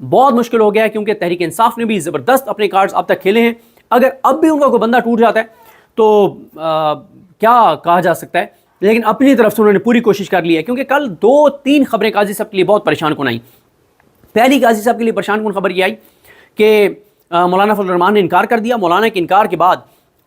بہت مشکل ہو گیا ہے کیونکہ تحریک انصاف نے بھی زبردست اپنے کارڈز اب تک کھیلے ہیں. اگر اب بھی ان کا کوئی بندہ ٹوٹ جاتا ہے تو کیا کہا جا سکتا ہے, لیکن اپنی طرف سے انہوں نے پوری کوشش کر لی ہے. کیونکہ کل 2-3 خبریں قاضی صاحب کے لیے بہت پریشان کن آئیں. پہلی قاضی صاحب کے لیے پریشان کن خبر یہ آئی کہ مولانا فضل الرحمان نے انکار کر دیا. مولانا کے انکار کے بعد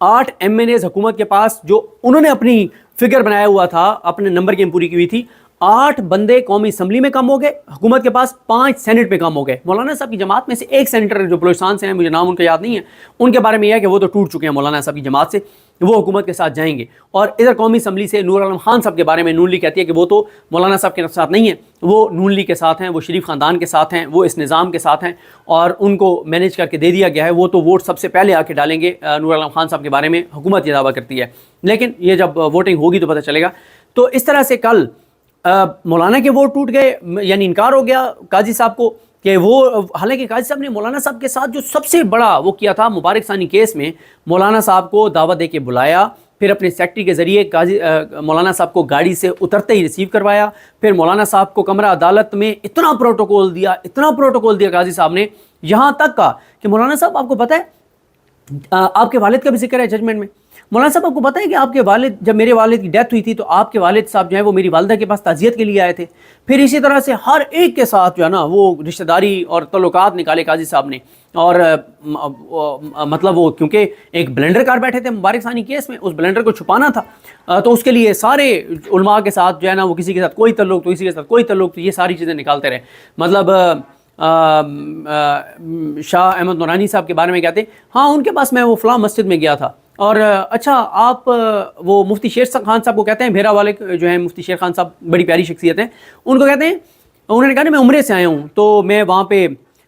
8 MNAs حکومت کے پاس, جو انہوں نے اپنی فگر بنایا ہوا تھا, اپنے نمبر گیم پوری کی ہوئی تھی, 8 بندے قومی اسمبلی میں کم ہو گئے حکومت کے پاس, 5 سینٹ میں کم ہو گئے. مولانا صاحب کی جماعت میں سے ایک سینیٹر جو بلوچستان سے ہیں, مجھے نام ان کا یاد نہیں ہے, ان کے بارے میں یہ ہے کہ وہ تو ٹوٹ چکے ہیں مولانا صاحب کی جماعت سے, وہ حکومت کے ساتھ جائیں گے. اور ادھر قومی اسمبلی سے نور عالم خان صاحب کے بارے میں نون لیگ کہتی ہے کہ وہ تو مولانا صاحب کے ساتھ نہیں ہیں, وہ نون لیگ کے ساتھ ہیں, وہ شریف خاندان کے ساتھ ہیں, وہ اس نظام کے ساتھ ہیں, اور ان کو مینیج کر کے دے دیا گیا ہے, وہ تو ووٹ سب سے پہلے آ کے ڈالیں گے. نور عالم خان صاحب کے بارے میں حکومت یہ دعویٰ کرتی ہے, لیکن یہ جب ووٹنگ ہوگی تو پتہ چلے گا. تو اس طرح سے کل مولانا کے ووٹ ٹوٹ گئے, یعنی انکار ہو گیا قاضی صاحب کو کہ وہ, حالانکہ قاضی صاحب نے مولانا صاحب کے ساتھ جو سب سے بڑا وہ کیا تھا, مبارک ثانی کیس میں مولانا صاحب کو دعوت دے کے بلایا, پھر اپنے سیکٹری کے ذریعے مولانا صاحب کو گاڑی سے اترتے ہی ریسیو کروایا, پھر مولانا صاحب کو کمرہ عدالت میں اتنا پروٹوکول دیا قاضی صاحب نے, یہاں تک کہا کہ مولانا صاحب آپ کو پتہ ہے آپ کے والد کا بھی ذکر ہے ججمنٹ میں, مولانا صاحب آپ کو پتہ ہے کہ آپ کے والد, جب میرے والد کی ڈیتھ ہوئی تھی تو آپ کے والد صاحب جو ہے وہ میری والدہ کے پاس تعزیت کے لیے آئے تھے. پھر اسی طرح سے ہر ایک کے ساتھ جو ہے نا وہ رشتہ داری اور تعلقات نکالے قاضی صاحب نے. اور مطلب وہ کیونکہ ایک بلینڈر کار بیٹھے تھے مبارک ثانی کیس میں, اس بلینڈر کو چھپانا تھا, تو اس کے لیے سارے علماء کے ساتھ جو ہے نا وہ کسی کے ساتھ کوئی تعلق تو کسی کے ساتھ کوئی تعلق, تو یہ ساری چیزیں نکالتے رہے. مطلب شاہ احمد نورانی صاحب کے بارے میں کہتے ہیں ہاں ان کے پاس میں وہ فلاں مسجد میں گیا تھا, اور اچھا آپ وہ مفتی شیر خان صاحب کو کہتے ہیں, بھیرا والے جو ہیں مفتی شیر خان صاحب بڑی پیاری شخصیت ہیں, ان کو کہتے ہیں, انہوں نے کہا میں عمرے سے آیا ہوں, تو میں وہاں پہ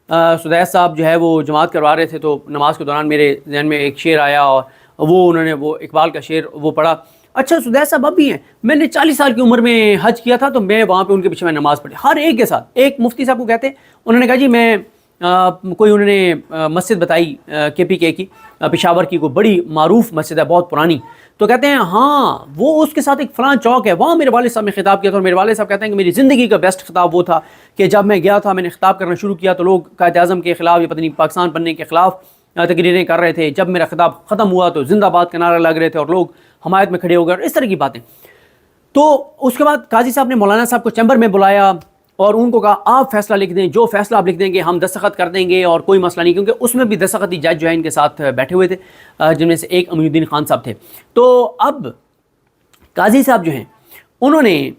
سدیس صاحب جو ہے وہ جماعت کروا رہے تھے, تو نماز کے دوران میرے ذہن میں ایک شعر آیا, اور وہ انہوں نے وہ اقبال کا شعر وہ پڑھا. اچھا سدیس صاحب اب بھی ہیں, میں نے 40 سال کی عمر میں حج کیا تھا, تو میں وہاں پہ ان کے پیچھے میں نماز پڑھی ہر ایک کے ساتھ. ایک مفتی صاحب کو کہتے ہیں, انہوں نے کہا جی میں کوئی انہوں نے مسجد بتائی KPK کی, پشاور کی کوئی بڑی معروف مسجد ہے بہت پرانی, تو کہتے ہیں ہاں وہ اس کے ساتھ ایک فلاں چوک ہے, وہاں میرے والد صاحب نے خطاب کیا تھا, اور میرے والد صاحب کہتے ہیں کہ میری زندگی کا بیسٹ خطاب وہ تھا کہ جب میں گیا تھا میں نے خطاب کرنا شروع کیا تو لوگ قائد اعظم کے خلاف یا پتہ نہیں پاکستان بننے کے خلاف تقریریں کر رہے تھے, جب میرا خطاب ختم ہوا تو زندہ باد کا نعرہ لگ رہے تھے اور لوگ حمایت میں کھڑے ہو گئے, اور اس طرح کی باتیں. تو اس کے بعد قاضی صاحب نے مولانا صاحب کو چیمبر میں بلایا اور ان کو کہا آپ فیصلہ لکھ دیں, جو فیصلہ آپ لکھ دیں گے ہم دستخط کر دیں گے اور کوئی مسئلہ نہیں, کیونکہ اس میں بھی دستخطی جج جو ہے ان کے ساتھ بیٹھے ہوئے تھے, جن میں سے ایک امین الدین خان صاحب تھے. تو اب قاضی صاحب جو ہیں انہوں نے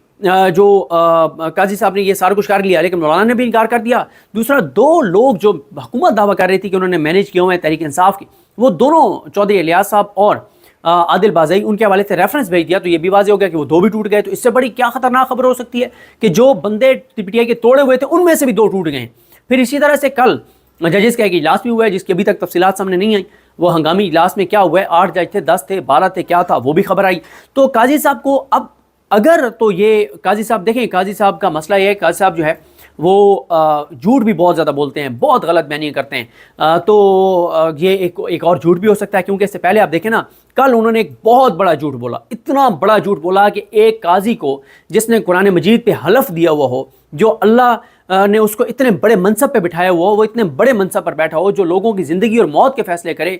قاضی صاحب نے یہ سارا کچھ کر لیا, لیکن مولانا نے بھی انکار کر دیا. دوسرا 2 لوگ جو حکومت دعویٰ کر رہی تھی کہ انہوں نے مینیج کیا ہوئے ہیں تحریک انصاف کی, وہ دونوں چودھری الیاس صاحب اور عادل بازئی, ان کے حوالے سے ریفرنس بھیج دیا, تو یہ بھی واضح ہو گیا کہ وہ 2 بھی ٹوٹ گئے. تو اس سے بڑی کیا خطرناک خبر ہو سکتی ہے کہ جو بندے PTI کے توڑے ہوئے تھے ان میں سے بھی 2 ٹوٹ گئے ہیں. پھر اسی طرح سے کل ججز کا ایک اجلاس بھی ہوا ہے جس کی ابھی تک تفصیلات سامنے نہیں آئیں, وہ ہنگامی اجلاس میں کیا ہوا ہے, 8 جج تھے, 10 تھے, 12 تھے, کیا تھا وہ بھی خبر آئی. تو قاضی صاحب کو اب اگر تو یہ قاضی صاحب دیکھیں, قاضی صاحب کا مسئلہ یہ ہے, قاضی صاحب جو ہے وہ جھوٹ بھی بہت زیادہ بولتے ہیں, بہت غلط بیانیاں کرتے ہیں. تو یہ ایک اور جھوٹ بھی ہو سکتا ہے, کیونکہ اس سے پہلے آپ دیکھیں نا کل انہوں نے ایک بہت بڑا جھوٹ بولا, اتنا بڑا جھوٹ بولا کہ ایک قاضی کو جس نے قرآن مجید پہ حلف دیا ہوا ہو, جو اللہ نے اس کو اتنے بڑے منصب پہ بٹھایا ہوا ہو, وہ اتنے بڑے منصب پر بیٹھا ہو, جو لوگوں کی زندگی اور موت کے فیصلے کرے,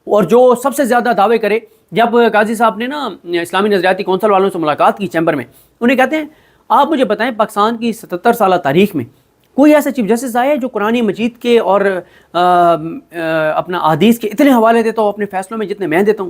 اور جو سب سے زیادہ دعوے کرے. جب قاضی صاحب نے نا اسلامی نظریاتی کونسل والوں سے ملاقات کی چیمبر میں, انہیں کہتے ہیں آپ مجھے بتائیں پاکستان کی 77 سالہ تاریخ میں کوئی ایسا چیف جسٹس آیا ہے جو قرآن مجید کے اور اپنا احادیث کے اتنے حوالے دیتا ہوں اپنے فیصلوں میں جتنے میں دیتا ہوں؟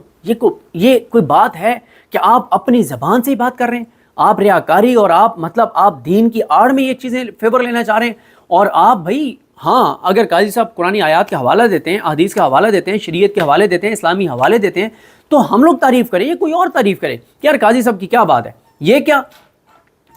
یہ کوئی بات ہے کہ آپ اپنی زبان سے ہی بات کر رہے ہیں, آپ ریاکاری اور آپ دین کی آڑ میں یہ چیزیں فیور لینا چاہ رہے ہیں. اور آپ بھائی ہاں اگر قاضی صاحب قرآن آیات کے حوالہ دیتے ہیں, احادیث کا حوالہ دیتے ہیں, شریعت کے حوالے دیتے ہیں, اسلامی حوالے دیتے ہیں, تو ہم لوگ تعریف کریں, یہ کوئی اور تعریف کرے کہ یار قاضی صاحب کی کیا بات ہے. یہ کیا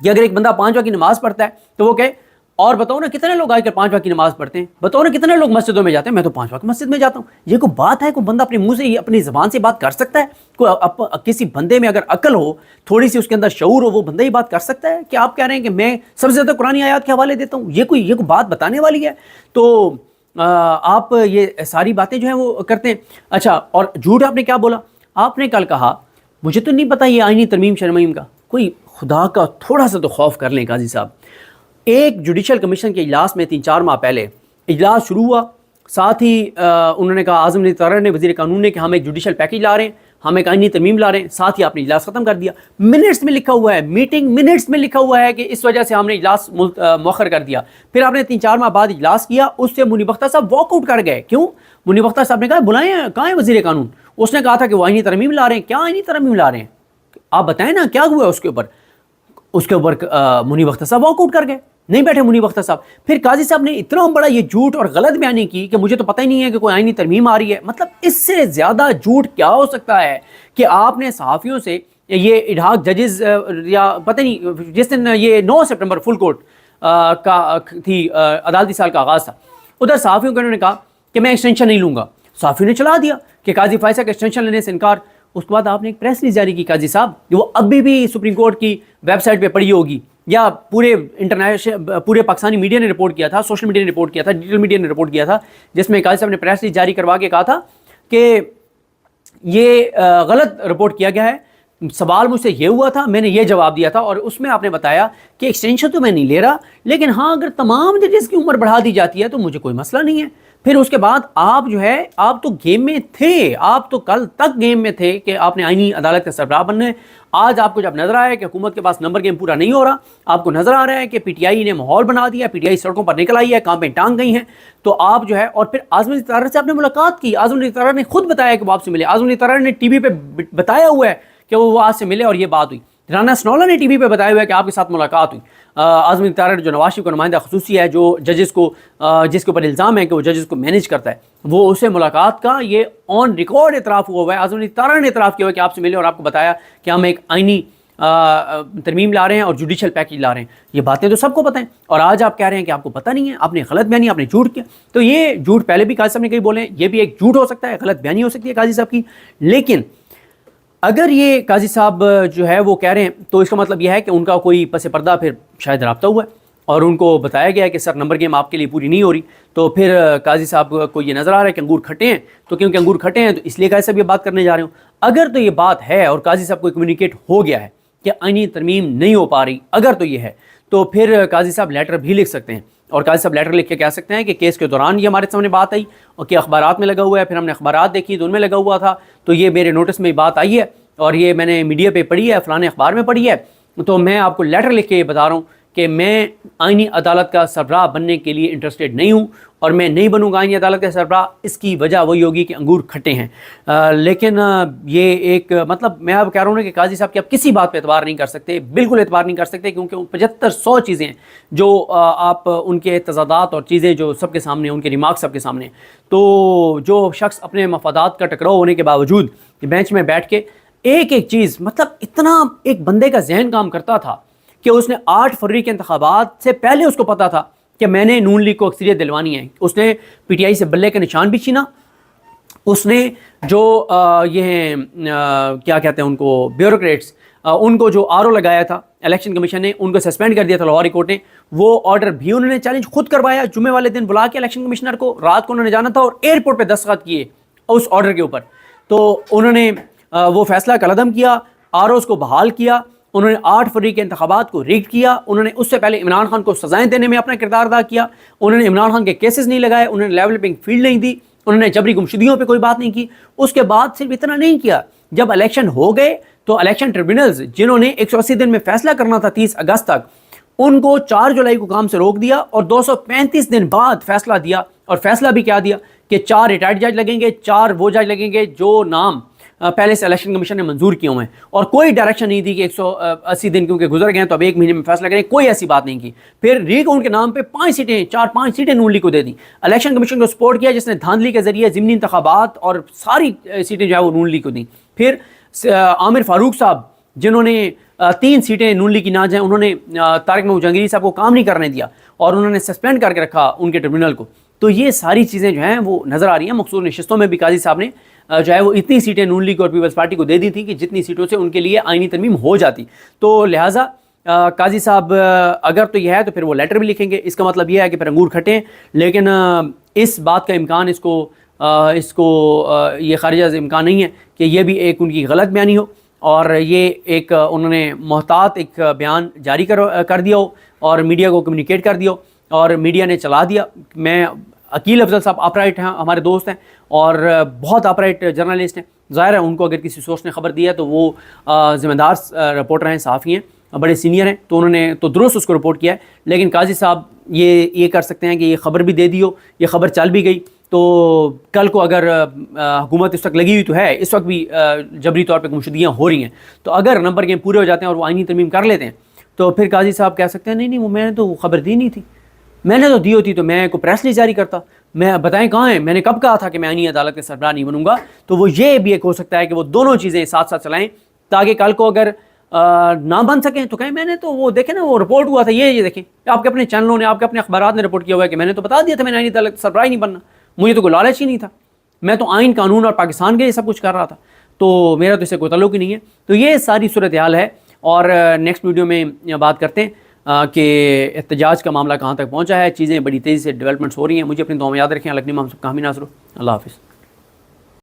کہ اگر ایک بندہ 5 وقت کی نماز پڑھتا ہے تو وہ کہے اور بتاؤ نا کتنے لوگ آ کر 5 وقت کی نماز پڑھتے ہیں, بتاؤ نا کتنے لوگ مسجدوں میں جاتے ہیں, میں تو 5 وقت مسجد میں جاتا ہوں. یہ کوئی بات ہے؟ کوئی بندہ اپنے منہ سے اپنی زبان سے بات کر سکتا ہے؟ کوئی کسی بندے میں اگر عقل ہو, تھوڑی سی اس کے اندر شعور ہو, وہ بندہ ہی بات کر سکتا ہے کہ آپ کہہ رہے ہیں کہ میں سب سے زیادہ قرآن آیات کے حوالے دیتا ہوں؟ یہ کوئی بات بتانے والی ہے؟ تو آپ یہ ساری باتیں جو ہیں وہ کرتے ہیں. اچھا اور جھوٹ آپ نے کیا بولا, آپ نے کل کہا مجھے تو نہیں پتا یہ آئینی ترمیم شرمیم کا, کوئی خدا کا تھوڑا سا تو خوف کر لیں قاضی صاحب. ایک جوڈیشل کمیشن کے اجلاس میں 3-4 ماہ پہلے اجلاس شروع ہوا، ساتھ ہی انہوں نے کہا، اعظم علی طرر نے، وزیر قانون نے، کہ ہم ایک جوڈیشل پیکیج لا رہے ہیں، ہم ایک آئینی ترمیم لا رہے ہیں، ساتھ ہی آپ نے اجلاس ختم کر دیا۔ منٹس میں لکھا ہوا ہے، میٹنگ منٹس میں لکھا ہوا ہے کہ اس وجہ سے ہم نے اجلاس مؤخر کر دیا۔ پھر آپ نے 3-4 ماہ بعد اجلاس کیا، اس سے منیب اختر صاحب واک آؤٹ کر گئے۔ کیوں؟ منیب اختر صاحب نے کہا بلائیں، کہاں ہے وزیر قانون؟ اس نے کہا تھا کہ وہ آئینی ترمیم لا رہے ہیں۔ کیا آئینی ترمیم لا رہے ہیں؟ آپ بتائیں نا کیا ہوا ہے اس کے اوپر؟ اس کے اوپر منیب اختر صاحب واک آؤٹ کر گئے، نہیں بیٹھے منیب اختر صاحب۔ پھر قاضی صاحب نے اتنا بڑا یہ جھوٹ اور غلط بیانی کی کہ مجھے تو پتہ ہی نہیں ہے کہ کوئی آئینی ترمیم آ رہی ہے۔ مطلب اس سے زیادہ جھوٹ کیا ہو سکتا ہے کہ آپ نے صحافیوں سے یہ اڈہاک ججز یا پتہ نہیں جس دن یہ 9 سپٹمبر فل کورٹ کا تھی عدالتی سال کا آغاز تھا، ادھر صحافیوں کو انہوں نے کہا کہ میں ایکسٹینشن نہیں لوں گا، صحافیوں نے چلا دیا کہ قاضی فائزہ کا ایکسٹینشن لینے سے انکار۔ اس کے بعد آپ نے ایک پریس ریلیز جاری کی قاضی صاحب، جو وہ ابھی بھی سپریم کورٹ کی ویب سائٹ پہ پڑھی ہوگی، یا پورے انٹرنیشنل پورے پاکستانی میڈیا نے رپورٹ کیا تھا، سوشل میڈیا نے رپورٹ کیا تھا، ڈیجیٹل میڈیا نے رپورٹ کیا تھا، جس میں قاضی صاحب نے پریس ریلیز جاری کروا کے کہا تھا کہ یہ غلط رپورٹ کیا گیا ہے، سوال مجھ سے یہ ہوا تھا، میں نے یہ جواب دیا تھا، اور اس میں آپ نے بتایا کہ ایکسٹینشن تو میں نہیں لے رہا، لیکن ہاں اگر تمام ججز کی عمر بڑھا دی جاتی ہے تو مجھے کوئی مسئلہ نہیں ہے۔ پھر اس کے بعد آپ جو ہے، آپ تو گیم میں تھے، آپ تو کل تک گیم میں تھے کہ آپ نے آئینی عدالت کا سربراہ بننا ہے۔ آج آپ کو جب نظر آیا کہ حکومت کے پاس نمبر گیم پورا نہیں ہو رہا، آپ کو نظر آ رہا ہے کہ پی ٹی آئی نے ماحول بنا دیا، پی ٹی آئی سڑکوں پر نکل آئی ہے، کانپیں ٹانگ گئی ہیں، تو آپ جو ہے، اور پھر اعظم علی طرر سے آپ نے ملاقات کی، اعظم علی طرر نے خود بتایا کہ وہ آپ سے ملے، اعظم علی طرر نے ٹی وی پہ بتایا ہوا ہے کہ وہ آج سے ملے اور یہ بات ہوئی، رانا سنولا نے ٹی وی پہ بتایا ہوا ہے کہ آپ کے ساتھ ملاقات ہوئی۔ اعظم علی طرر جو نواز شریف کا نمائندہ خصوصی ہے، جو ججز کو جس کے اوپر الزام ہے کہ وہ ججز کو مینیج کرتا ہے، وہ اسے ملاقات کا یہ آن ریکارڈ اعتراف ہوا ہے۔ اعظم علی طرر نے اعتراف کیا ہوا ہے کہ آپ سے ملے اور آپ کو بتایا کہ ہم ایک آئینی ترمیم لا رہے ہیں اور جوڈیشل پیکیج لا رہے ہیں۔ یہ باتیں تو سب کو پتہ ہیں، اور آج آپ کہہ رہے ہیں کہ آپ کو پتہ نہیں ہے، آپ نے غلط بیانی، آپ نے جھوٹ کیا۔ تو یہ جھوٹ پہلے بھی قاضی صاحب نے کہیں بولے ہیں، یہ بھی ایک جھوٹ ہو سکتا ہے، غلط بیانی ہو سکتی ہے قاضی صاحب کی۔ لیکن اگر یہ قاضی صاحب جو ہے وہ کہہ رہے ہیں تو اس کا مطلب یہ ہے کہ ان کا کوئی پس پردہ پھر شاید رابطہ ہوا ہے اور ان کو بتایا گیا ہے کہ سر نمبر گیم آپ کے لیے پوری نہیں ہو رہی، تو پھر قاضی صاحب کو یہ نظر آ رہا ہے کہ انگور کھٹے ہیں، تو کیونکہ انگور کھٹے ہیں تو اس لیے قاضی صاحب یہ بات کرنے جا رہے ہوں۔ اگر تو یہ بات ہے اور قاضی صاحب کو کمیونیکیٹ ہو گیا ہے کہ آئینی ترمیم نہیں ہو پا رہی، اگر تو یہ ہے تو پھر قاضی صاحب لیٹر بھی لکھ سکتے ہیں، اور قاضی صاحب لیٹر لکھ کے کہہ سکتے ہیں کہ کیس کے دوران یہ ہمارے سامنے بات آئی اور کہ اخبارات میں لگا ہوا ہے، پھر ہم نے اخبارات دیکھی تو ان میں لگا ہوا تھا، تو یہ میرے نوٹس میں بات آئی ہے اور یہ میں نے میڈیا پہ پڑھی ہے، فلاں اخبار میں پڑھی ہے، تو میں آپ کو لیٹر لکھ کے یہ بتا رہا ہوں کہ میں آئینی عدالت کا سربراہ بننے کے لیے انٹرسٹیڈ نہیں ہوں، اور میں نہیں بنوں گا آئینی عدالت کا سربراہ۔ اس کی وجہ وہی ہوگی کہ انگور کھٹے ہیں۔ لیکن یہ ایک مطلب میں آپ کہہ رہا ہوں کہ قاضی صاحب کی آپ کسی بات پہ اعتبار نہیں کر سکتے، بالکل اعتبار نہیں کر سکتے، کیونکہ 7500 چیزیں ہیں جو آپ ان کے تضادات اور چیزیں جو سب کے سامنے، ان کے ریمارکس سب کے سامنے ہیں۔ تو جو شخص اپنے مفادات کا ٹکراؤ ہونے کے باوجود بینچ میں بیٹھ کے ایک ایک چیز، مطلب اتنا ایک بندے کا ذہن کام کرتا تھا کہ اس نے 8 فروری کے انتخابات سے پہلے اس کو پتا تھا کہ میں نے نون لیگ کو اکثریت دلوانی ہے۔ اس نے پی ٹی آئی سے بلے کا نشان بھی چھینا، اس نے جو یہ کیا کہتے ہیں ان کو بیوروکریٹس، ان کو جو آر او لگایا تھا الیکشن کمیشن نے، ان کو سسپینڈ کر دیا تھا لاہور کورٹ نے، وہ آرڈر بھی انہوں نے چیلنج خود کروایا، جمعے والے دن بلا کے الیکشن کمشنر کو، رات کو انہوں نے جانا تھا اور ایئرپورٹ پہ دستخط کیے اس آرڈر کے اوپر۔ تو انہوں نے وہ فیصلہ کالعدم کیا، آر اوز کو بحال کیا، انہوں نے 8 فروری کے انتخابات کو ریگ کیا، انہوں نے اس سے پہلے عمران خان کو سزائیں دینے میں اپنا کردار ادا کیا، انہوں نے عمران خان کے کیسز نہیں لگائے، انہوں نے لیول پلینگ فیلڈ نہیں دی، انہوں نے جبری گمشدگیوں پہ کوئی بات نہیں کی۔ اس کے بعد صرف اتنا نہیں کیا، جب الیکشن ہو گئے تو الیکشن ٹریبیونلز جنہوں نے 180 دن میں فیصلہ کرنا تھا 30 اگست تک، ان کو 4 جولائی کو کام سے روک دیا اور 235 دن بعد فیصلہ دیا، اور فیصلہ بھی کیا دیا کہ 4 ریٹائرڈ جج لگیں گے، 4 وہ جج لگیں گے جو نام پہلے سے الیکشن کمیشن نے منظور کیے ہوئے ہیں، اور کوئی ڈائریکشن نہیں دی کہ 180 دن کیونکہ گزر گئے ہیں تو اب 1 مہینے میں فیصلہ کریں، کوئی ایسی بات نہیں کی۔ پھر ری کاؤنٹ کے نام پہ 5 سیٹیں نون لیگ کو دے دیں، الیکشن کمیشن کو سپورٹ کیا جس نے دھاندلی کے ذریعے ضمنی انتخابات اور ساری سیٹیں جو ہے وہ نون لیگ کو دیں۔ پھر عامر فاروق صاحب جنہوں نے 3 سیٹیں نون لیگ کی نہ جائیں، انہوں نے طارق محمود جہانگیری صاحب کو کام نہیں کرنے دیا اور انہوں نے سسپینڈ کر کے رکھا ان کے ٹربیونل کو۔ تو یہ ساری چیزیں جو ہیں وہ نظر آ رہی ہیں۔ مخصوص نشستوں میں بھی قاضی صاحب نے جو ہے وہ اتنی سیٹیں نون لیگ اور پیپلز پارٹی کو دے دی تھی کہ جتنی سیٹوں سے ان کے لیے آئینی ترمیم ہو جاتی۔ تو لہٰذا قاضی صاحب اگر تو یہ ہے تو پھر وہ لیٹر بھی لکھیں گے، اس کا مطلب یہ ہے کہ پھر انگور کھٹے ہیں، لیکن اس بات کا امکان اس کو یہ خارج از امکان نہیں ہے کہ یہ بھی ایک ان کی غلط بیانی ہو اور یہ ایک انہوں نے محتاط ایک بیان جاری کر دیا ہو اور میڈیا کو کمیونیکیٹ کر دیا ہو اور میڈیا نے چلا دیا۔ میں عقیل افضل صاحب اپرائٹ ہیں، ہمارے دوست ہیں اور بہت اپرائٹ جرنلسٹ ہیں. ظاہر ہے ان کو اگر کسی سورس نے خبر دی ہے تو وہ ذمہ دار رپورٹر ہیں، صحافی ہیں، بڑے سینئر ہیں، تو انہوں نے تو درست اس کو رپورٹ کیا ہے. لیکن قاضی صاحب یہ کر سکتے ہیں کہ یہ خبر بھی دے دی ہو، یہ خبر چل بھی گئی تو کل کو اگر حکومت اس وقت لگی ہوئی تو ہے، اس وقت بھی جبری طور پہ گمشدگیاں ہو رہی ہیں، تو اگر نمبر گیم پورے ہو جاتے ہیں اور وہ آئینی ترمیم کر لیتے ہیں تو پھر قاضی صاحب کہہ سکتے ہیں نہیں وہ میں نے تو خبر دی نہیں تھی، میں نے تو دی ہوتی تو میں کوئی پریس نہیں جاری کرتا، میں بتائیں کہاں ہیں، میں نے کب کہا تھا کہ میں آئینی عدالت کے سربراہ نہیں بنوں گا. تو وہ یہ بھی ایک ہو سکتا ہے کہ وہ دونوں چیزیں ساتھ ساتھ چلائیں تاکہ کل کو اگر نہ بن سکیں تو کہیں میں نے تو وہ دیکھیں نا وہ رپورٹ ہوا تھا، یہ دیکھیں آپ کے اپنے چینلوں نے، آپ کے اپنے اخبارات نے رپورٹ کیا ہوا ہے کہ میں نے تو بتا دیا تھا میں نے آئینی عدالت کا سربراہ نہیں بننا، مجھے تو کوئی لالچ ہی نہیں تھا، میں تو آئین قانون اور پاکستان کے لیے سب کچھ کر رہا تھا، تو میرا تو اس سے کوئی تعلق ہی نہیں ہے. تو یہ ساری صورتحال ہے اور نیکسٹ ویڈیو میں بات کرتے ہیں کہ احتجاج کا معاملہ کہاں تک پہنچا ہے. چیزیں بڑی تیزی سے ڈیولپمنٹس ہو رہی ہیں. مجھے اپنی دعا میں یاد رکھیں. اللہ ہم سب کا حامی ناصر ہو. اللہ حافظ.